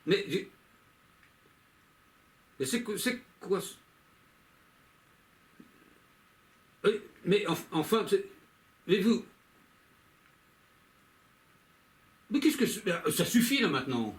Mais, mais c'est quoi mais enfin, mais vous. Mais qu'est-ce que ça suffit là maintenant.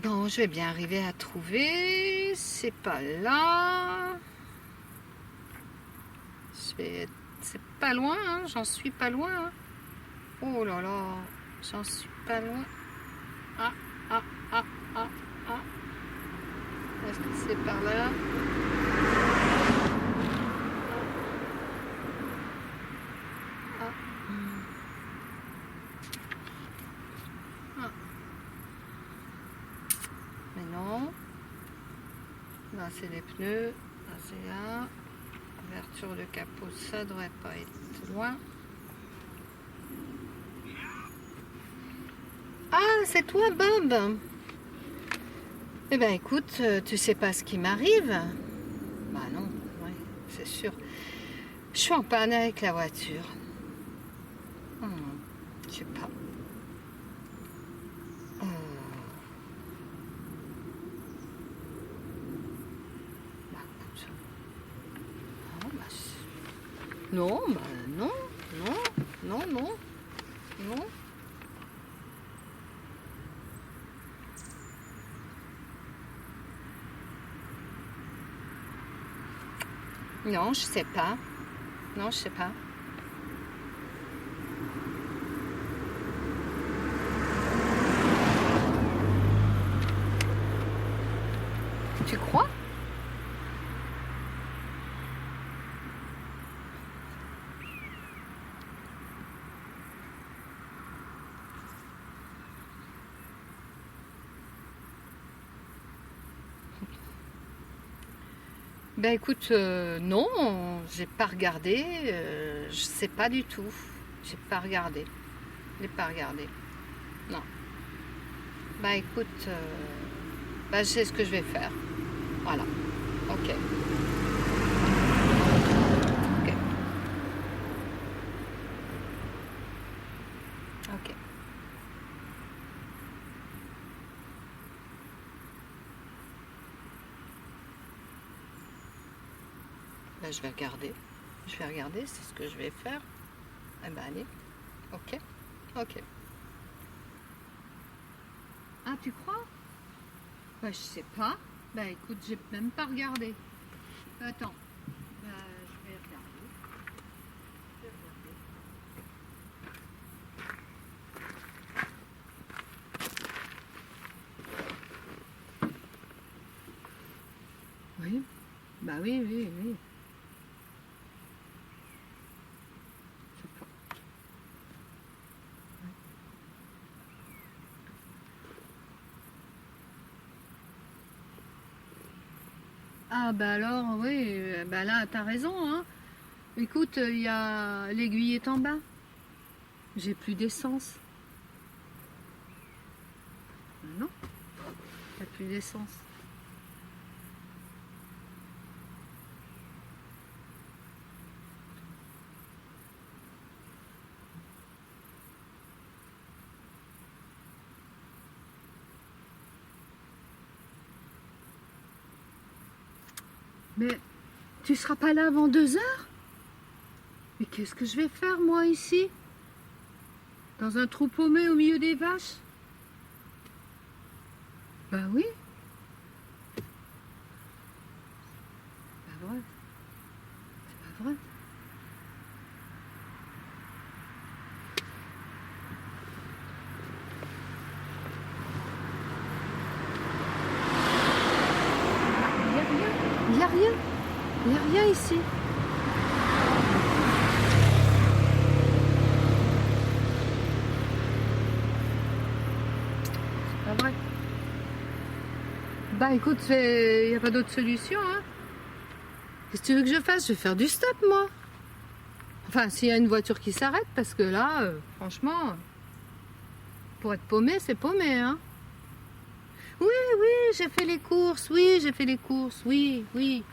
Bon, je vais bien arriver à trouver. C'est pas là. C'est pas loin, hein. J'en suis pas loin. Hein. Oh là là, j'en suis pas loin. Ah, ah, ah, ah, ah. Est-ce que c'est par là? Ah. Ah. Mais non. Là, c'est les pneus. Là, c'est là. Ouverture de capot, ça devrait pas être loin. Ah, c'est toi, Bob? Eh ben, écoute, tu sais pas ce qui m'arrive? Bah non, ouais, c'est sûr. Je suis en panne avec la voiture. Je sais pas. Bah, écoute. Oh, bah, non, bah non, non, non, non, non. Non, je sais pas. Non, je sais pas. Tu crois? Ben écoute, non, j'ai pas regardé, je sais pas du tout. J'ai pas regardé. J'ai pas regardé. Non. Bah écoute, bah, je sais ce que je vais faire. Voilà. Ok. Ok. Ok. Bah, je vais regarder. Je vais regarder, c'est ce que je vais faire. Eh ben allez. Ok. Ok. Ah, tu crois? Bah, je sais pas. Bah écoute, j'ai même pas regardé. Attends. Bah, je vais regarder. Je vais regarder. Oui. Bah oui, oui, oui. Je sais pas. Ah bah alors, oui, bah là, t'as raison, hein. Écoute, il y a l'aiguille est en bas. J'ai plus d'essence. Non, il n'y a plus d'essence. Mais tu seras pas là avant 2 heures? Mais qu'est-ce que je vais faire moi ici? Dans un trou paumé au milieu des vaches? Bah oui. C'est pas vrai. C'est pas vrai. Il n'y a rien. Il n'y a rien. Il n'y a rien ici. C'est pas vrai. Bah écoute, il n'y a pas d'autre solution, hein. Qu'est-ce que tu veux que je fasse? Je vais faire du stop, moi. Enfin, s'il y a une voiture qui s'arrête, parce que là, franchement, pour être paumé, c'est paumé, hein. Oui, oui, j'ai fait les courses, oui, j'ai fait les courses, oui, oui,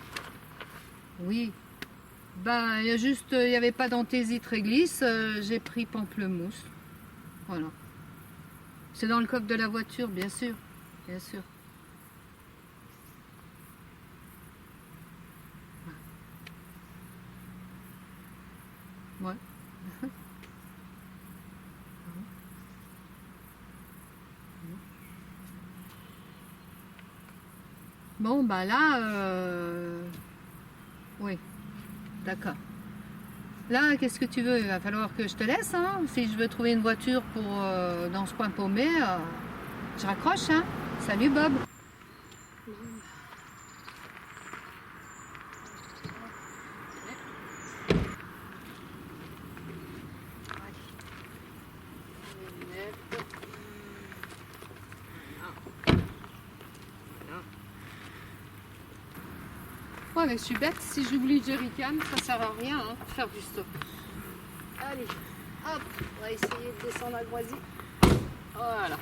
oui. Ben, il y a juste, il n'y avait pas d'anthésite réglisse, j'ai pris pamplemousse. Voilà. C'est dans le coffre de la voiture, bien sûr, bien sûr. Ouais. Bon, bah là, oui, d'accord. Là, qu'est-ce que tu veux? Il va falloir que je te laisse, hein. Si je veux trouver une voiture pour dans ce coin paumé, je raccroche, hein. Salut Bob. Ouais, mais je suis bête, si j'oublie le jerrycan, ça sert à rien hein, de faire du stop. Allez, hop, on va essayer de descendre la Groisy. Voilà.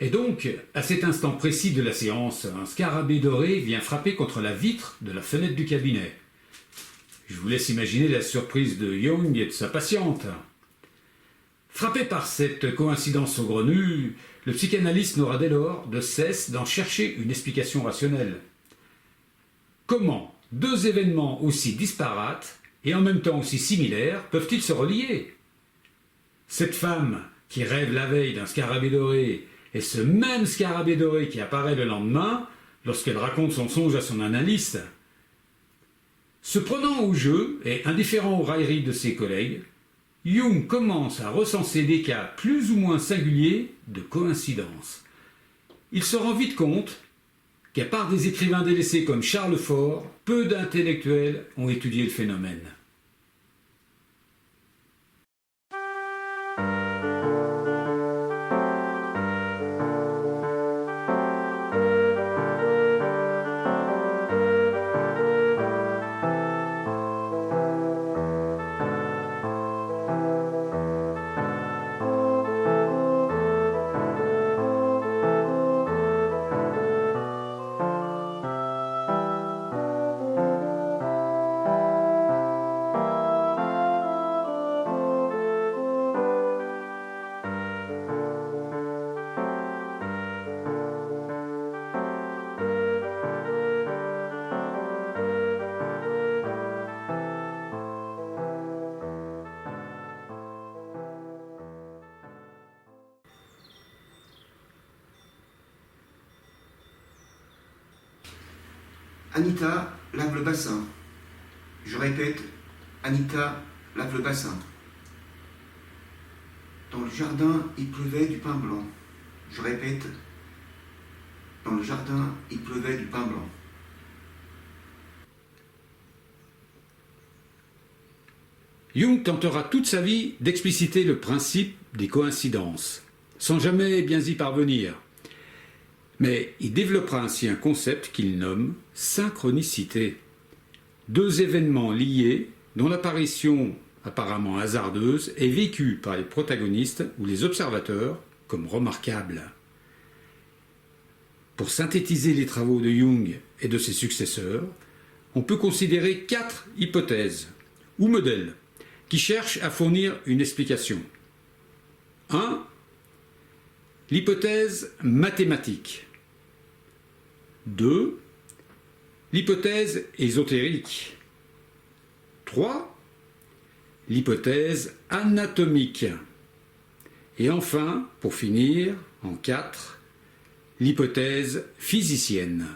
Et donc, à cet instant précis de la séance, un scarabée doré vient frapper contre la vitre de la fenêtre du cabinet. Je vous laisse imaginer la surprise de Jung et de sa patiente. Frappé par cette coïncidence saugrenue, le psychanalyste n'aura dès lors de cesse d'en chercher une explication rationnelle. Comment deux événements aussi disparates et en même temps aussi similaires peuvent-ils se relier? Cette femme qui rêve la veille d'un scarabée doré et ce même scarabée doré qui apparaît le lendemain lorsqu'elle raconte son songe à son analyste. Se prenant au jeu et indifférent aux railleries de ses collègues, Jung commence à recenser des cas plus ou moins singuliers de coïncidence. Il se rend vite compte qu'à part des écrivains délaissés comme Charles Fort, peu d'intellectuels ont étudié le phénomène. Anita, lave le bassin. Je répète, Anita, lave le bassin. Dans le jardin, il pleuvait du pain blanc. Je répète, dans le jardin, il pleuvait du pain blanc. Jung tentera toute sa vie d'expliciter le principe des coïncidences, sans jamais bien y parvenir. Mais il développera ainsi un concept qu'il nomme synchronicité. Deux événements liés dont l'apparition apparemment hasardeuse est vécue par les protagonistes ou les observateurs comme remarquable. Pour synthétiser les travaux de Jung et de ses successeurs, on peut considérer 4 hypothèses ou modèles qui cherchent à fournir une explication. 1. L'hypothèse mathématique. 2. L'hypothèse ésotérique. 3. L'hypothèse anatomique. Et enfin, pour finir, en 4, l'hypothèse physicienne.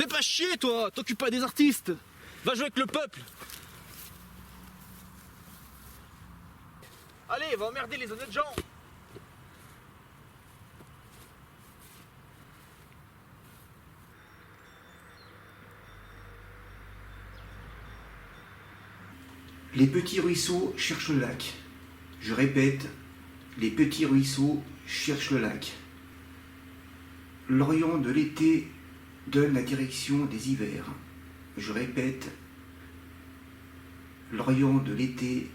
Fais pas chier, toi! T'occupes pas des artistes! Va jouer avec le peuple! Allez, va emmerder les honnêtes gens! Les petits ruisseaux cherchent le lac. Je répète, les petits ruisseaux cherchent le lac. L'Orient de l'été donne la direction des hivers. Je répète, l'Orient de l'été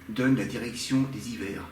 donne la direction des hivers.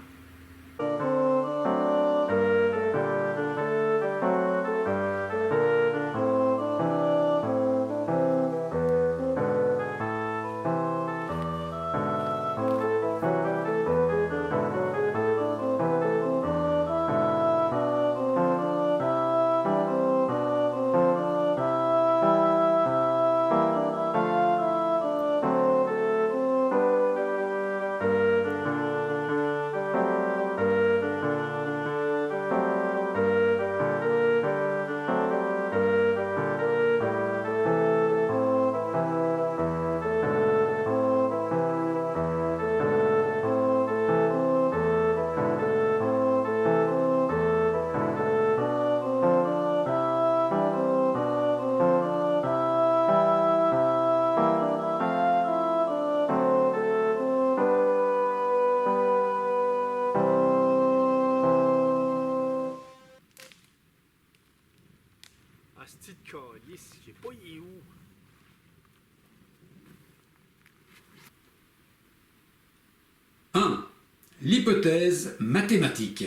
L'hypothèse mathématique.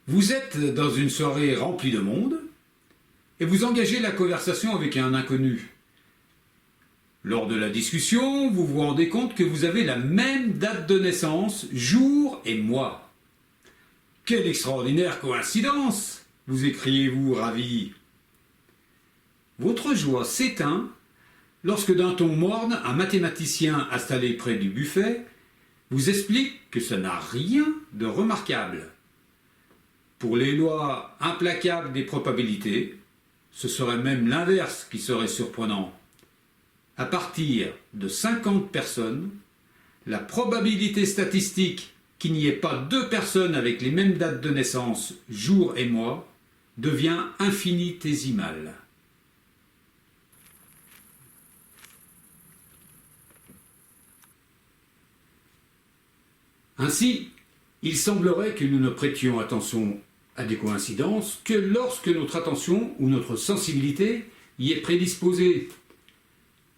Vous êtes dans une soirée remplie de monde et vous engagez la conversation avec un inconnu. Lors de la discussion, vous vous rendez compte que vous avez la même date de naissance, jour et mois. Quelle extraordinaire coïncidence! Vous écriez-vous ravi. Votre joie s'éteint lorsque d'un ton morne, un mathématicien installé près du buffet vous explique que ça n'a rien de remarquable. Pour les lois implacables des probabilités, ce serait même l'inverse qui serait surprenant. À partir de 50 personnes, la probabilité statistique qu'il n'y ait pas deux personnes avec les mêmes dates de naissance, jour et mois, devient infinitésimale. Ainsi, il semblerait que nous ne prêtions attention à des coïncidences que lorsque notre attention ou notre sensibilité y est prédisposée.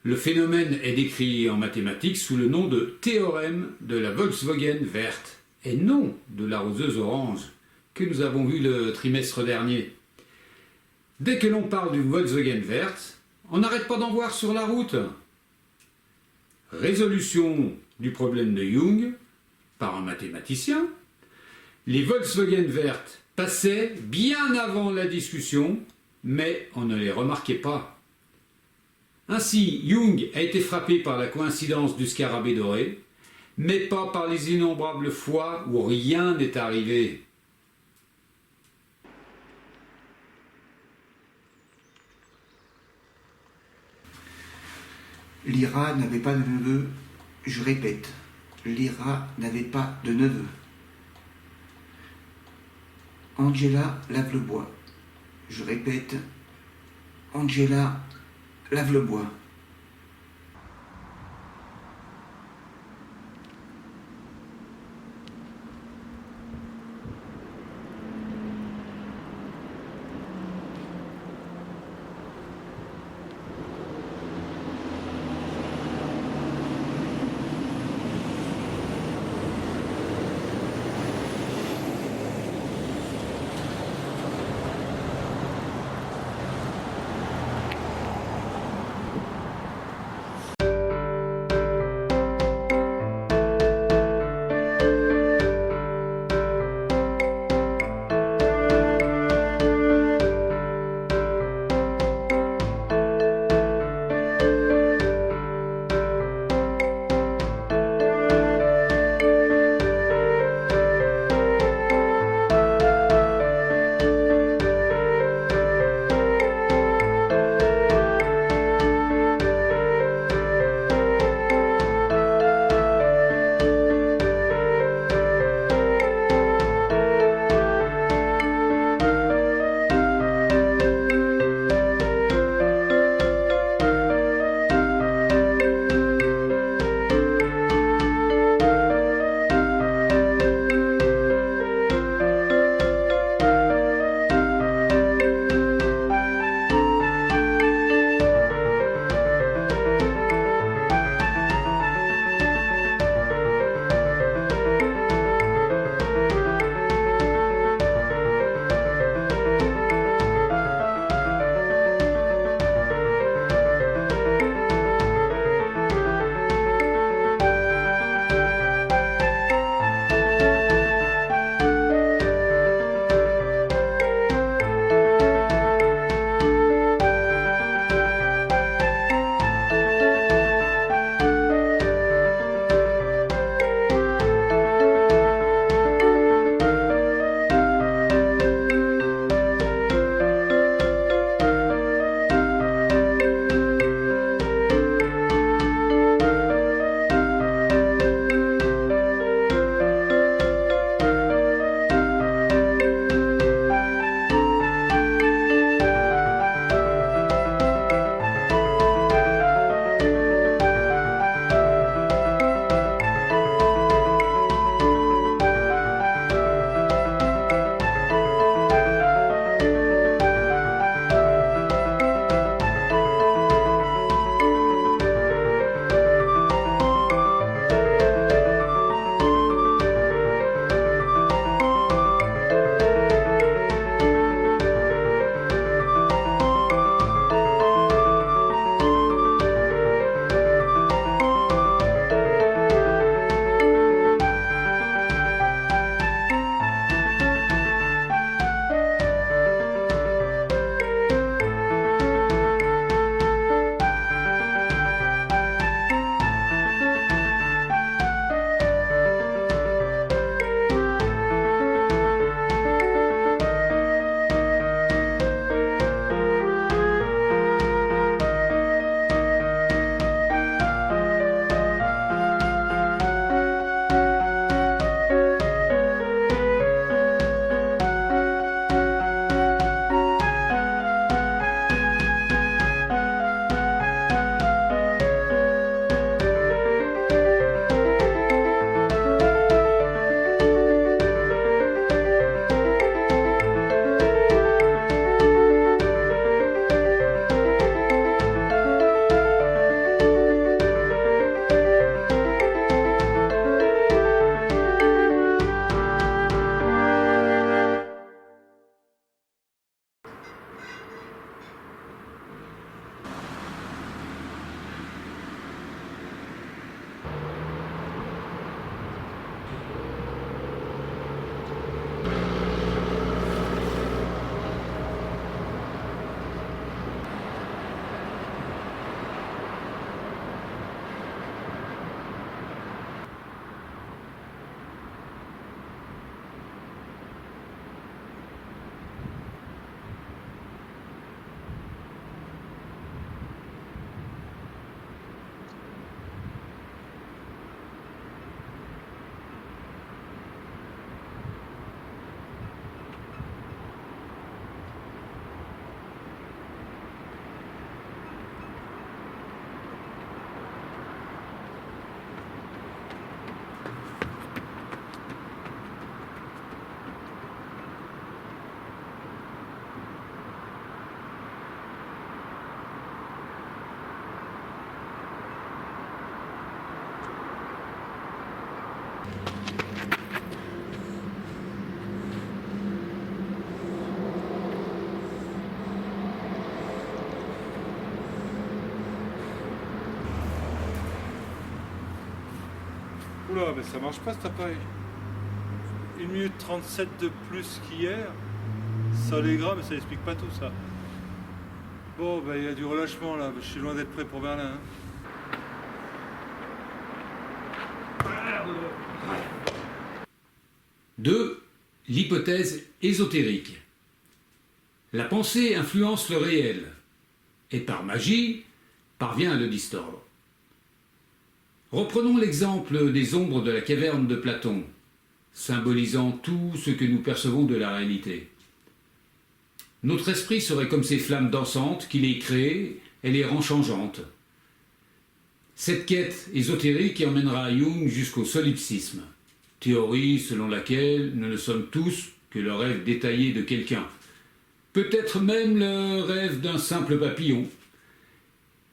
Le phénomène est décrit en mathématiques sous le nom de théorème de la Volkswagen verte, et non de la roseuse orange, que nous avons vu le trimestre dernier. Dès que l'on parle d'une Volkswagen verte, on n'arrête pas d'en voir sur la route. Résolution du problème de Young par un mathématicien. Les Volkswagen vertes passaient bien avant la discussion, mais on ne les remarquait pas. Ainsi, Young a été frappé par la coïncidence du scarabée doré, mais pas par les innombrables fois où rien n'est arrivé. Lyra n'avait pas de neveu, je répète, Lyra n'avait pas de neveu. Angela lave le bois. Je répète, Angela lave le bois. Oula, mais ça marche pas cet appareil. 1 minute 37 de plus qu'hier. Ça les gras, mais ça explique pas tout ça. Bon, bah il y a du relâchement là. Je suis loin d'être prêt pour Berlin. Hein. 2. L'hypothèse ésotérique. La pensée influence le réel et par magie parvient à le distordre. Reprenons l'exemple des ombres de la caverne de Platon, symbolisant tout ce que nous percevons de la réalité. Notre esprit serait comme ces flammes dansantes qui les créent et les rend changeantes. Cette quête ésotérique emmènera Jung jusqu'au solipsisme, théorie selon laquelle nous ne sommes tous que le rêve détaillé de quelqu'un, peut-être même le rêve d'un simple papillon.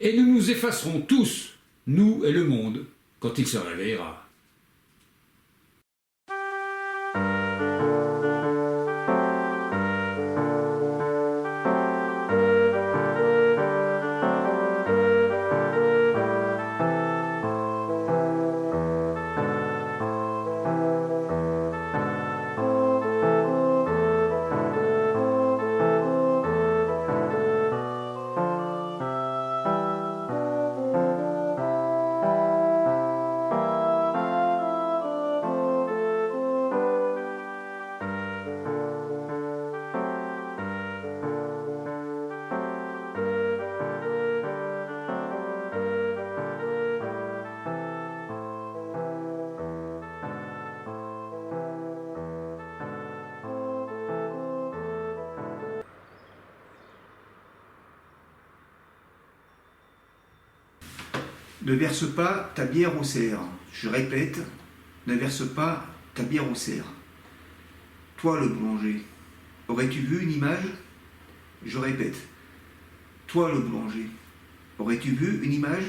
Et nous nous effacerons tous, nous et le monde, quand il se réveillera. Ne verse pas ta bière au cerf. Je répète, ne verse pas ta bière au cerf. Toi, le boulanger, aurais-tu vu une image? Je répète, toi, le boulanger, aurais-tu vu une image?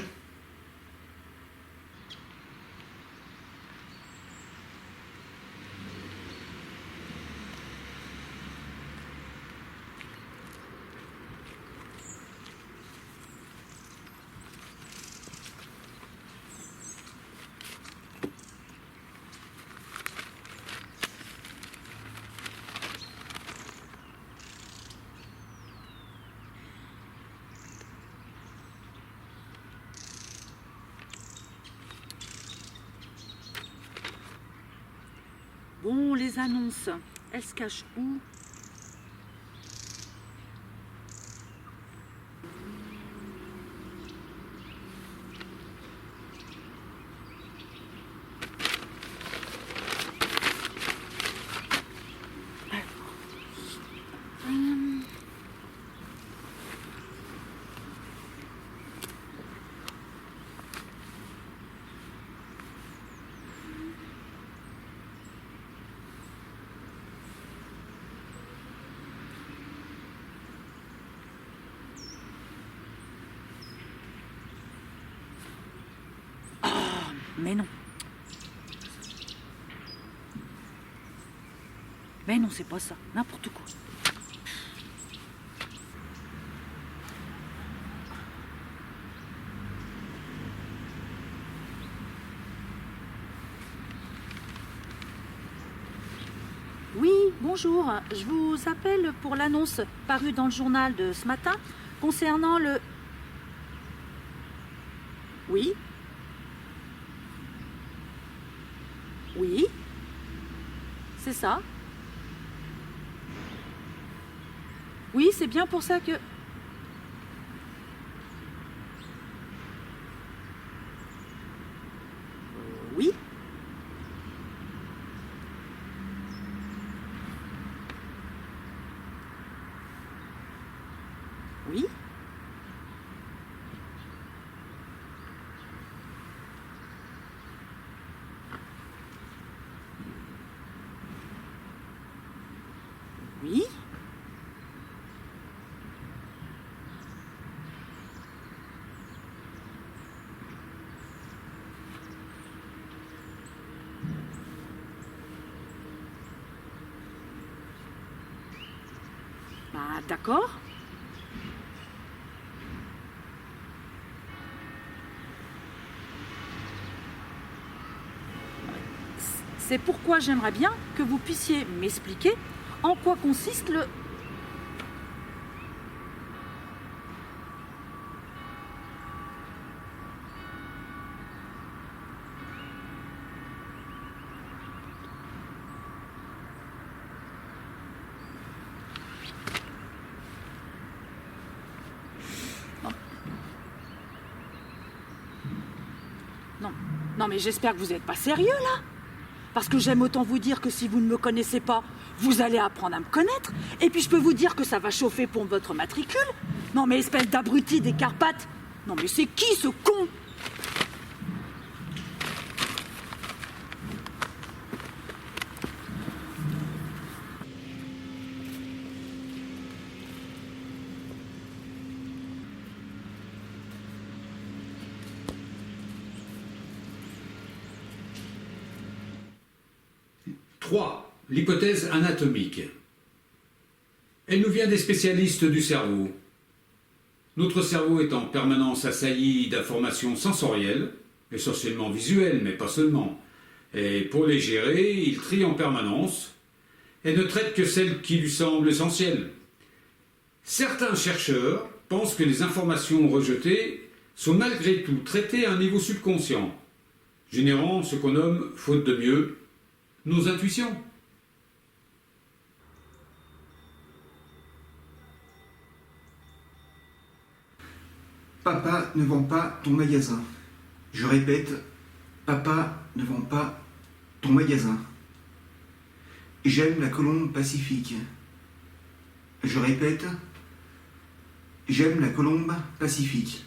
Bon, les annonces, elles se cachent où? Mais non. Mais non, c'est pas ça. N'importe quoi. Oui, bonjour. Je vous appelle pour l'annonce parue dans le journal de ce matin concernant le... Oui? Oui, c'est ça. Oui, c'est bien pour ça que... Oui. Oui. Oui. Bah, d'accord. C'est pourquoi j'aimerais bien que vous puissiez m'expliquer en quoi consiste le... Non, mais j'espère que vous n'êtes pas sérieux, là. Parce que j'aime autant vous dire que si vous ne me connaissez pas, vous allez apprendre à me connaître. Et puis je peux vous dire que ça va chauffer pour votre matricule. Non, mais espèce d'abruti des Carpates. Non, mais c'est qui ce con? Trois, l'hypothèse anatomique. Elle nous vient des spécialistes du cerveau. Notre cerveau est en permanence assailli d'informations sensorielles, essentiellement visuelles, mais pas seulement. Et pour les gérer, il trie en permanence et ne traite que celles qui lui semblent essentielles. Certains chercheurs pensent que les informations rejetées sont malgré tout traitées à un niveau subconscient, générant ce qu'on nomme, faute de mieux, nos intuitions. Papa ne vend pas ton magasin. Je répète, papa ne vend pas ton magasin. J'aime la colombe pacifique. Je répète, j'aime la colombe pacifique.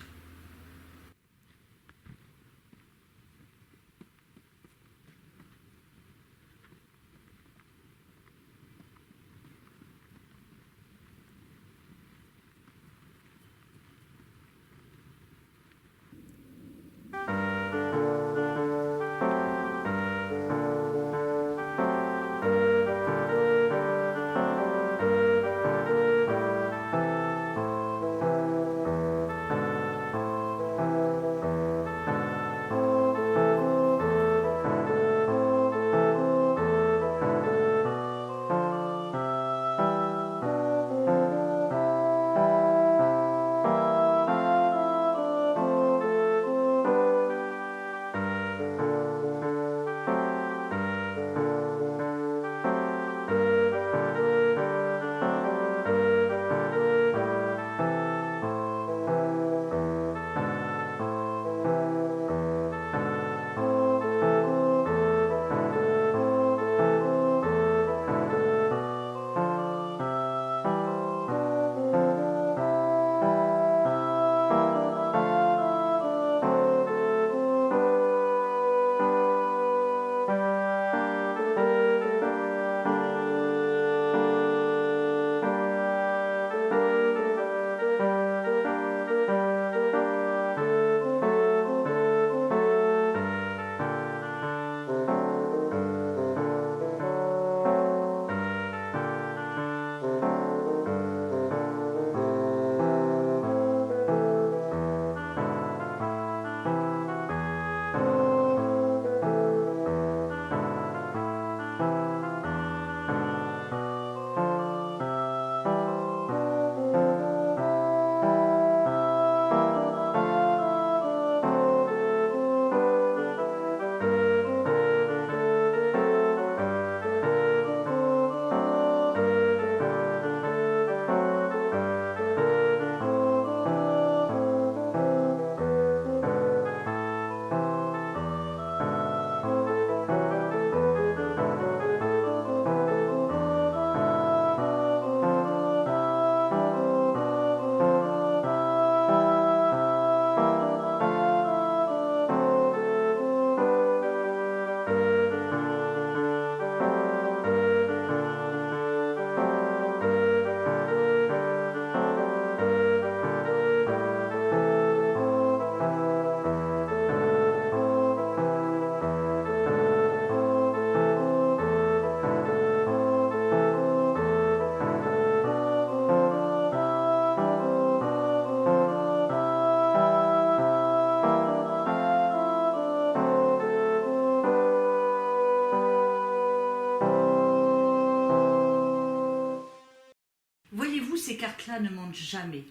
cas ne mentent jamais.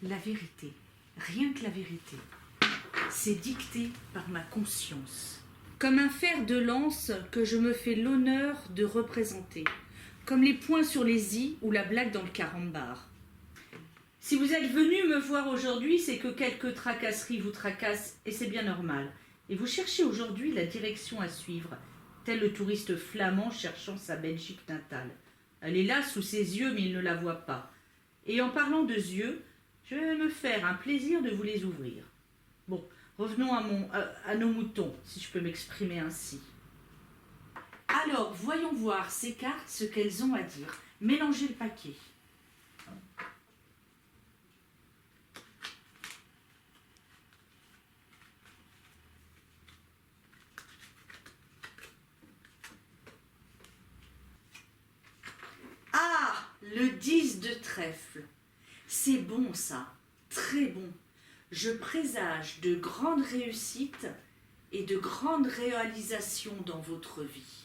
La vérité, rien que la vérité, c'est dicté par ma conscience. Comme un fer de lance que je me fais l'honneur de représenter. Comme les points sur les i ou la blague dans le carambar. Si vous êtes venu me voir aujourd'hui, c'est que quelques tracasseries vous tracassent et c'est bien normal. Et vous cherchez aujourd'hui la direction à suivre, tel le touriste flamand cherchant sa Belgique natale. Elle est là sous ses yeux, mais il ne la voit pas. Et en parlant de yeux, je vais me faire un plaisir de vous les ouvrir. Bon, revenons à nos moutons, si je peux m'exprimer ainsi. Alors, voyons voir ces cartes, ce qu'elles ont à dire. Mélangez le paquet. Ah, le 10 de trèfle. C'est bon ça, très bon. Je présage de grandes réussites et de grandes réalisations dans votre vie.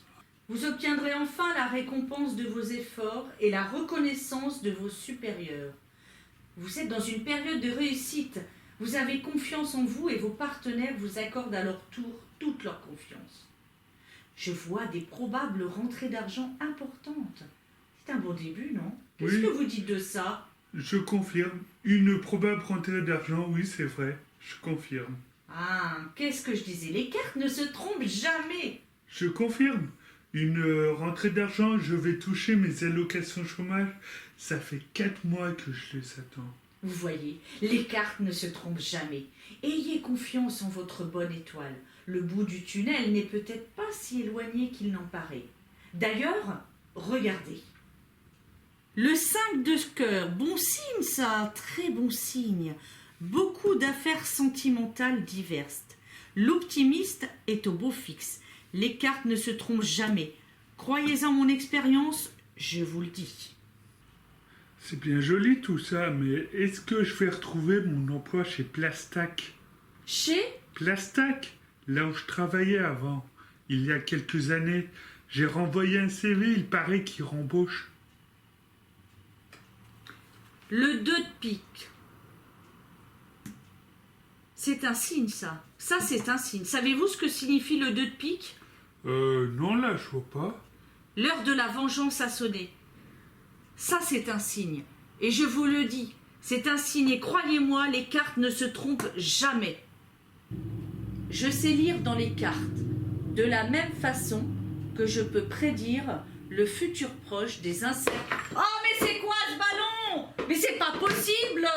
Vous obtiendrez enfin la récompense de vos efforts et la reconnaissance de vos supérieurs. Vous êtes dans une période de réussite. Vous avez confiance en vous et vos partenaires vous accordent à leur tour toute leur confiance. Je vois des probables rentrées d'argent importantes. C'est un bon début, non? Qu'est-ce que vous dites de ça? Je confirme. Une probable rentrée d'argent, oui, c'est vrai. Je confirme. Ah, qu'est-ce que je disais? Les cartes ne se trompent jamais. Je confirme. Une rentrée d'argent, je vais toucher mes allocations chômage. Ça fait 4 mois que je les attends. Vous voyez, les cartes ne se trompent jamais. Ayez confiance en votre bonne étoile. Le bout du tunnel n'est peut-être pas si éloigné qu'il n'en paraît. D'ailleurs, regardez. Le 5 de cœur, bon signe ça, très bon signe. Beaucoup d'affaires sentimentales diverses. L'optimiste est au beau fixe. Les cartes ne se trompent jamais. Croyez en mon expérience, je vous le dis. C'est bien joli tout ça, mais est-ce que je vais retrouver mon emploi chez Plastac? Chez Plastac, là où je travaillais avant. Il y a quelques années, j'ai renvoyé un CV, il paraît qu'il rembauche. Le 2 de pique. C'est un signe, ça. Ça, c'est un signe. Savez-vous ce que signifie le 2 de pique? Non, là, je vois pas. L'heure de la vengeance a sonné. Ça, c'est un signe. Et je vous le dis, c'est un signe. Et croyez-moi, les cartes ne se trompent jamais. Je sais lire dans les cartes, de la même façon que je peux prédire le futur proche des insectes. Oh, mais c'est quoi ce ballon? Mais c'est pas possible!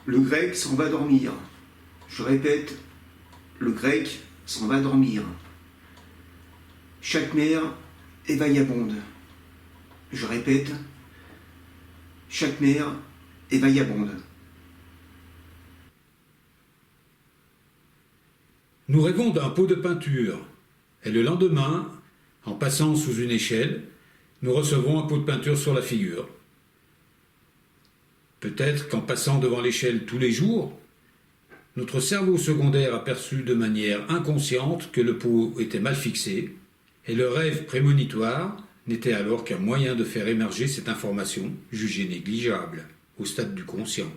Le grec s'en va dormir. Je répète, le grec s'en va dormir. Chaque mère est vagabonde. Je répète, chaque mère est vagabonde. Nous rêvons d'un pot de peinture, et le lendemain, en passant sous une échelle, nous recevons un pot de peinture sur la figure. Peut-être qu'en passant devant l'échelle tous les jours, notre cerveau secondaire a perçu de manière inconsciente que le pot était mal fixé, et le rêve prémonitoire n'était alors qu'un moyen de faire émerger cette information jugée négligeable au stade du conscient.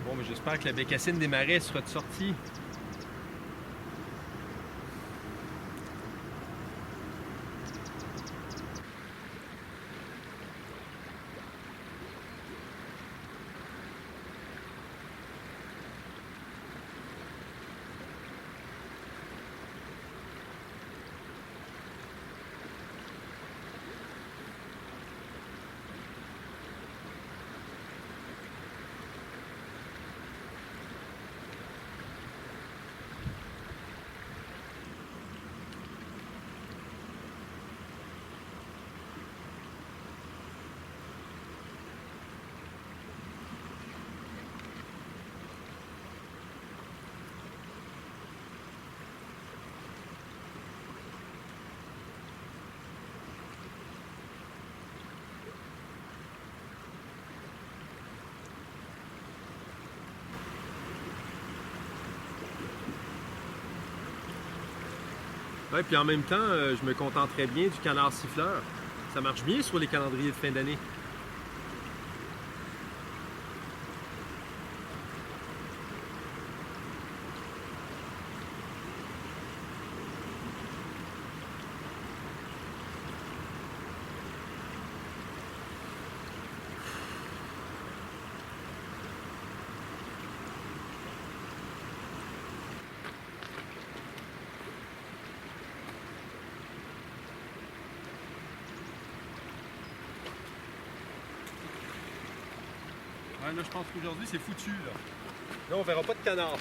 Bon, mais j'espère que la bécassine des marais sera de sortie. Ouais, puis en même temps, je me contenterais bien du canard siffleur. Ça marche bien sur les calendriers de fin d'année. Ouais, là, je pense qu'aujourd'hui, c'est foutu, là. Là, on verra pas de canard.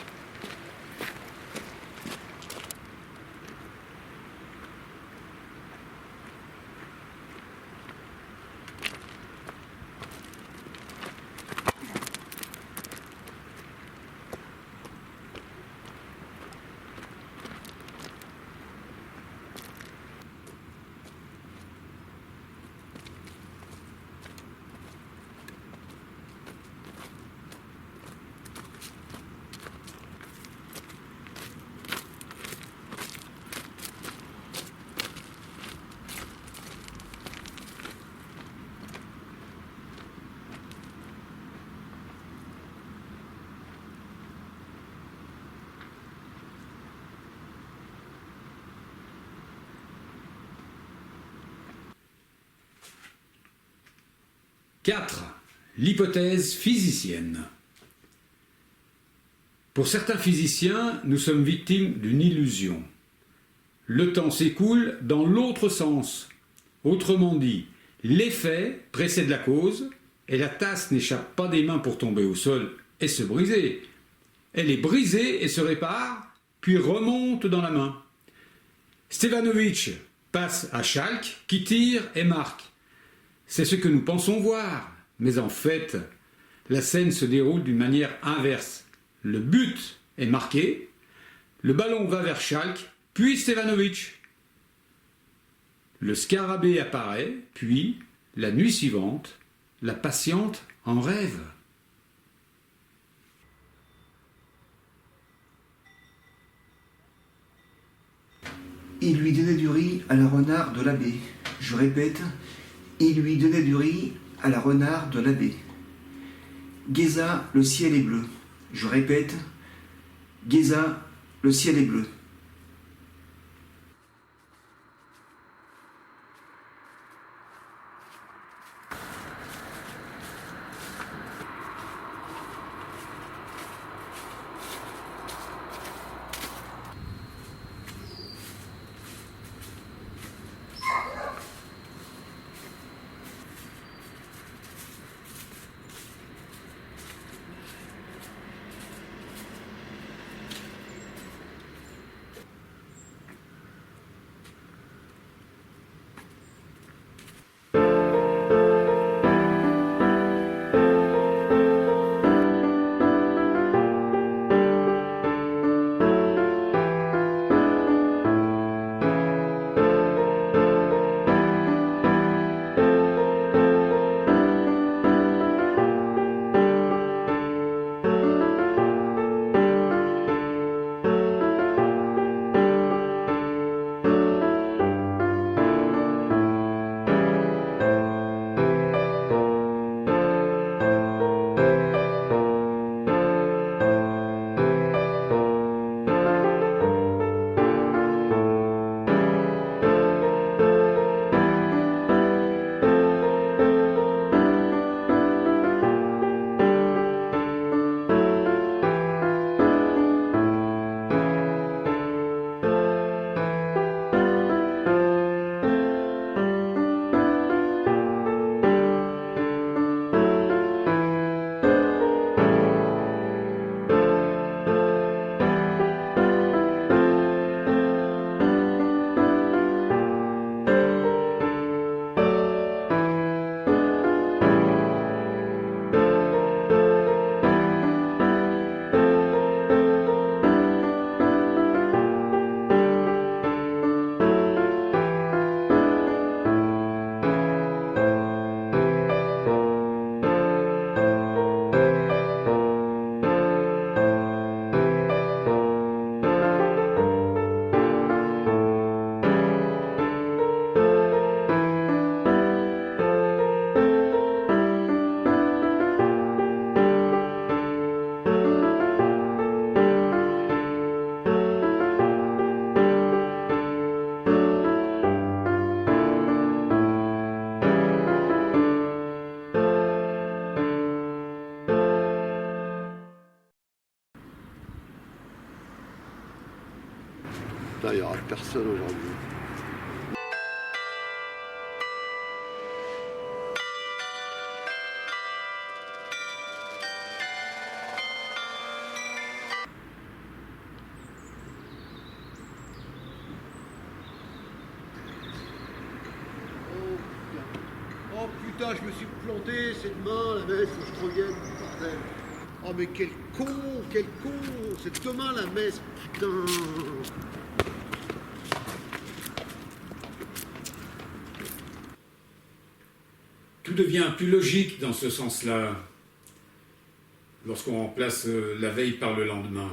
IV. L'hypothèse physicienne. Pour certains physiciens, nous sommes victimes d'une illusion. Le temps s'écoule dans l'autre sens. Autrement dit, l'effet précède la cause et la tasse n'échappe pas des mains pour tomber au sol et se briser. Elle est brisée et se répare, puis remonte dans la main. Stevanovic passe à Schalke qui tire et marque. C'est ce que nous pensons voir, mais en fait, la scène se déroule d'une manière inverse. Le but est marqué, le ballon va vers Schalke, puis Stevanovic. Le scarabée apparaît, puis, la nuit suivante, la patiente en rêve. Il lui donnait du riz à la renarde de l'abbé. Je répète, il lui donnait du riz à la renarde de l'abbé. Géza, le ciel est bleu. Je répète, Géza, le ciel est bleu. Putain, il n'y aura personne aujourd'hui. Oh putain, je me suis planté, c'est demain la messe, faut que je revienne, bordel. Oh mais quel con, c'est demain la messe, putain. Tout devient plus logique dans ce sens-là, lorsqu'on remplace la veille par le lendemain.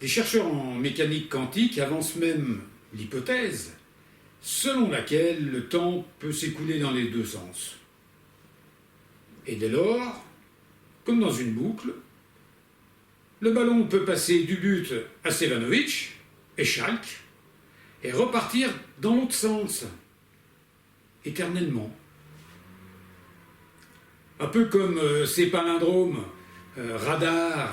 Des chercheurs en mécanique quantique avancent même l'hypothèse selon laquelle le temps peut s'écouler dans les deux sens. Et dès lors, comme dans une boucle, le ballon peut passer du but à Stevanovic et Schalke et repartir dans l'autre sens, éternellement. Un peu comme ces palindromes, radar,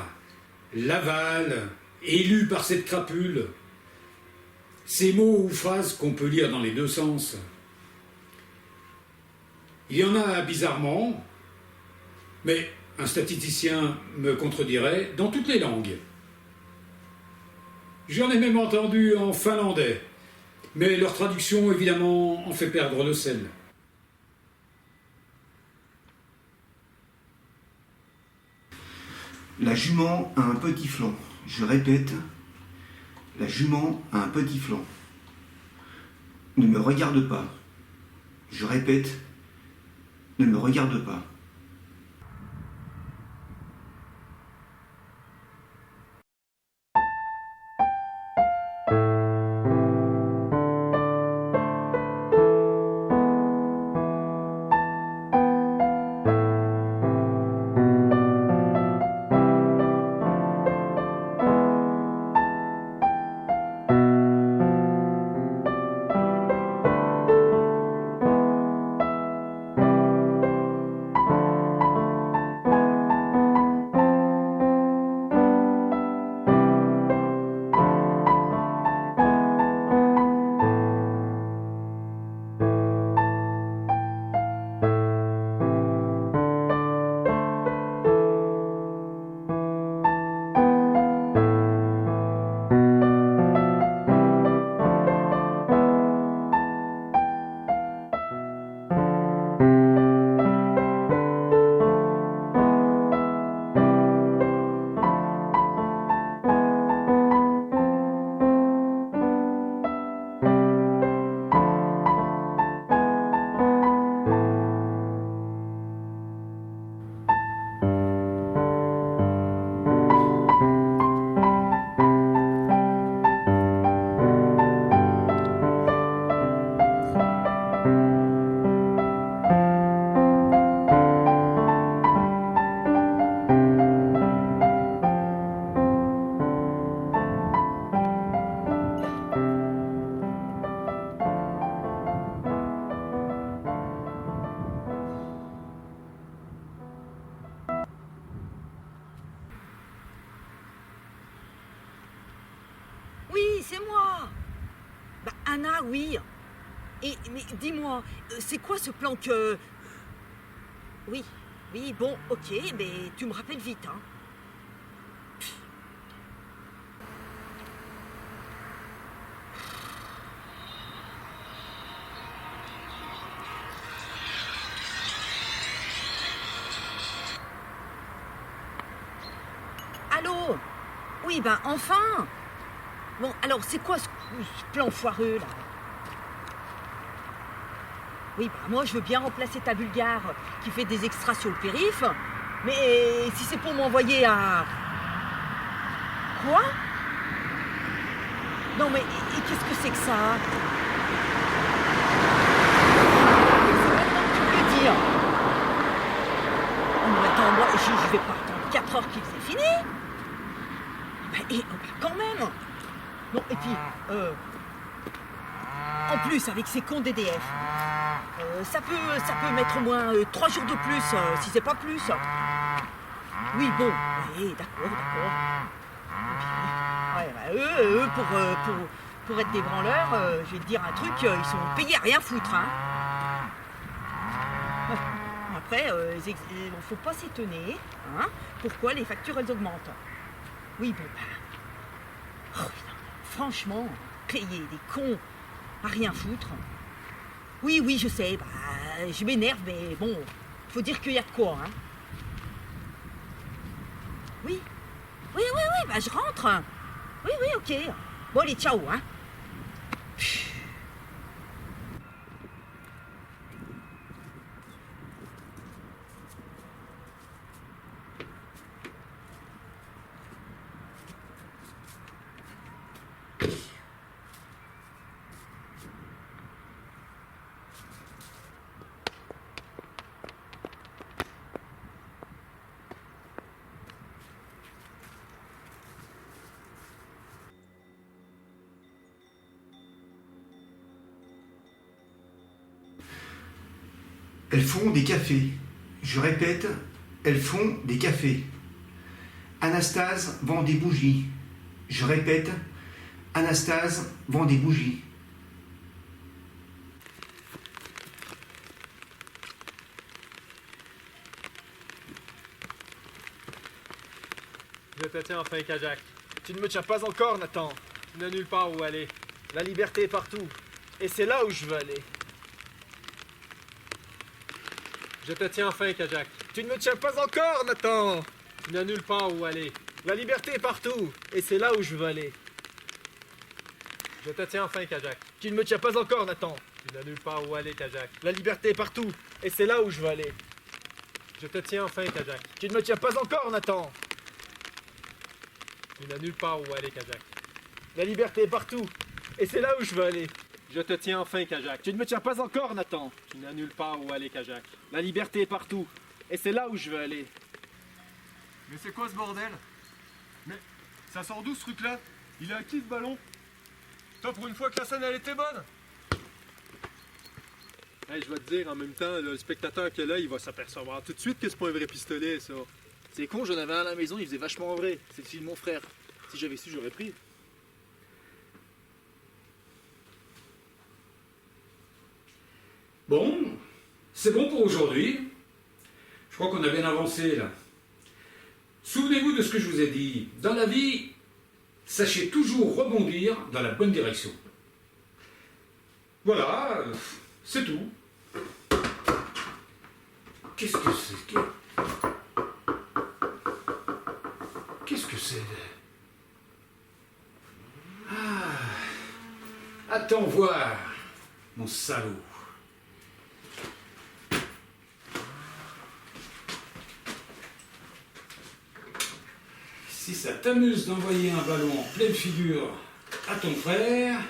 Laval, élu par cette crapule, ces mots ou phrases qu'on peut lire dans les deux sens. Il y en a bizarrement, mais un statisticien me contredirait, dans toutes les langues. J'en ai même entendu en finlandais, mais leur traduction, évidemment, en fait perdre le sel. La jument a un petit flanc. Je répète, la jument a un petit flanc. Ne me regarde pas. Je répète, ne me regarde pas. Oui, c'est moi. Bah, Anna, oui. Mais dis-moi, c'est quoi ce plan que... Oui, bon, ok, mais tu me rappelles vite, hein. Allô? Oui, ben enfin. Bon, alors c'est quoi ce plan foireux, là? Oui, bah moi je veux bien remplacer ta Bulgare qui fait des extras sur le périph', mais si c'est pour m'envoyer à... Quoi? Non mais et qu'est-ce que c'est que ça? C'est maintenant que tu peux dire. Oh mais attends, moi je vais pas attendre 4 heures qu'il s'est fini. Et quand même. Non, et puis, en plus, avec ces cons d'EDF, ça peut mettre au moins 3 jours de plus, si c'est pas plus. Oui, bon, oui, d'accord. Ouais, bah, eux pour être des branleurs, je vais te dire un truc, ils sont payés à rien foutre. Hein. Après, faut pas s'étonner. Hein, pourquoi les factures, elles augmentent. Oui, bon, bah... Oh, putain, franchement, payer des cons à rien foutre. Oui, je sais, bah, je m'énerve, mais bon, faut dire qu'il y a de quoi, hein. Oui, bah je rentre. Oui, ok. Bon, allez, ciao, hein. Elles font des cafés. Je répète, elles font des cafés. Anastase vend des bougies. Je répète, Anastase vend des bougies. Je te tiens enfin, Kajak. Tu ne me tiens pas encore, Nathan. Tu n'as nulle part où aller. La liberté est partout. Et c'est là où je veux aller. Je te tiens enfin, Kajak. Tu ne me tiens pas encore, Nathan. Tu n'as nulle part où aller. La liberté est partout. Et c'est là où je veux aller. Je te tiens enfin, Kajak. Tu ne me tiens pas encore, Nathan. Tu n'as nulle part où aller, Kajak. La liberté est partout. Et c'est là où je veux aller. Je te tiens enfin, Kajak. Tu ne me tiens pas encore, Nathan. Tu n'as nulle part où aller, Kajak. La liberté est partout. Et c'est là où je veux aller. Je te tiens enfin, Kajak. Tu ne me tiens pas encore, Nathan. Tu n'as nulle part où aller, Kajak. La liberté est partout. Et c'est là où je veux aller. Mais c'est quoi ce bordel? Mais ça sort d'où ce truc-là? Il est à qui ce ballon? Toi, pour une fois que la scène elle était bonne. Hey, je vais te dire, en même temps, le spectateur qui est là, il va s'apercevoir tout de suite que c'est pas un vrai pistolet, ça. C'est con, j'en avais un à la maison, il faisait vachement vrai. C'est le fil de mon frère. Si j'avais su, j'aurais pris. Bon, c'est bon pour aujourd'hui. Je crois qu'on a bien avancé là. Souvenez-vous de ce que je vous ai dit. Dans la vie, sachez toujours rebondir dans la bonne direction. Voilà, c'est tout. Qu'est-ce que c'est? Qu'est-ce que c'est? Ah, attends voir, mon salaud. Si ça t'amuse d'envoyer un ballon en pleine figure à ton frère,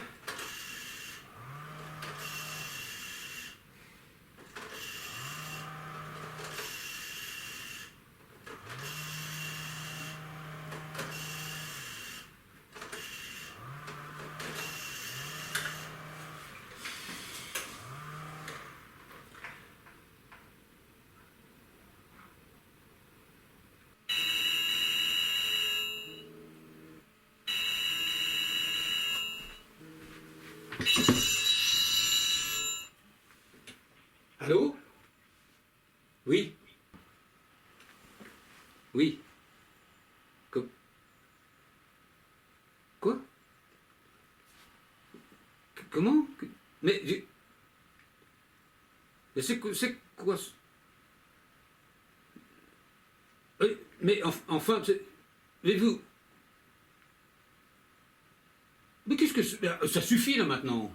allô? Oui? Oui? Quoi? Comment? Mais c'est quoi ce... Mais enfin, mais vous... Mais qu'est-ce que... Ça suffit là maintenant.